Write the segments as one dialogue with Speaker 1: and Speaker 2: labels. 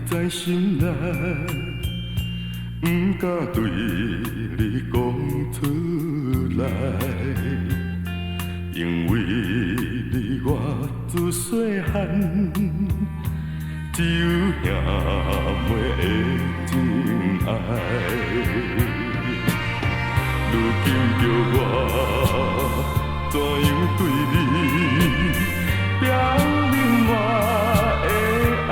Speaker 1: 在心内，不敢对你讲出来，因为你我自细汉，只有兄妹的真爱。如今叫我怎样对你表明我的爱？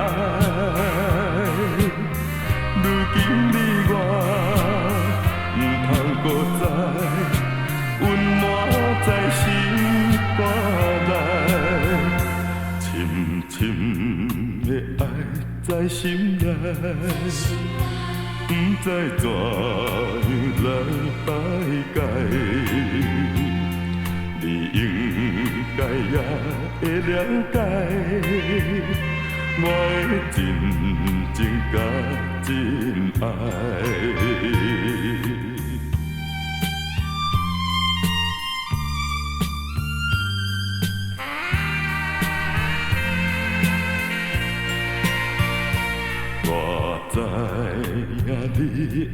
Speaker 1: 如今你我不通搁再温暖在心肝内，深深的爱在心内。不知怎样来排解，你应该也会了解，我的真情甲真爱。知影你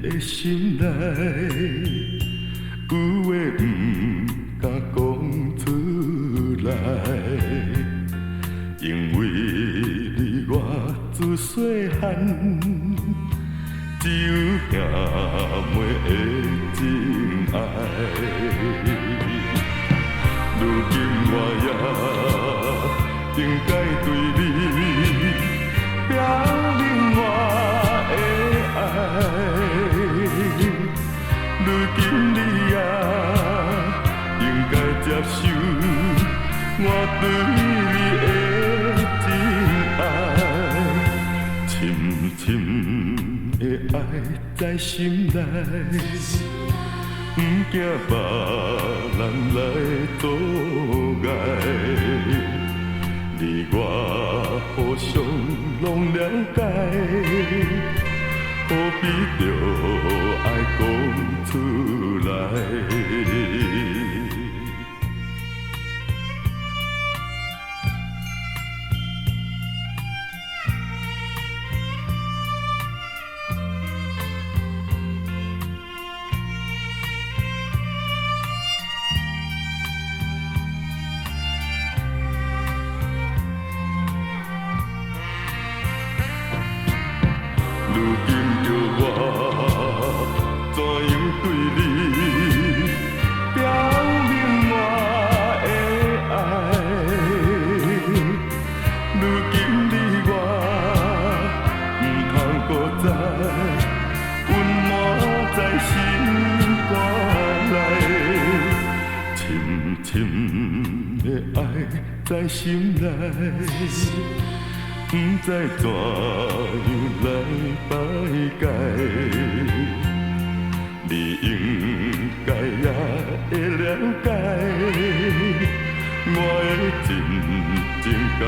Speaker 1: 的心内有话不敢讲出来，因为你我自细汉，只有兄妹的真爱。如今我也应该对你表明我。如今你也应该接受我对你的真爱，深深的爱在心内，不惊别人来阻碍。你我互相拢了解。何必着爱讲出来？如今叫我怎样对你表明我的爱？如今你我不通搁再温暖在心肝内，深深的爱在心内。不知怎样来排解，你应该也会了解，我的真情甲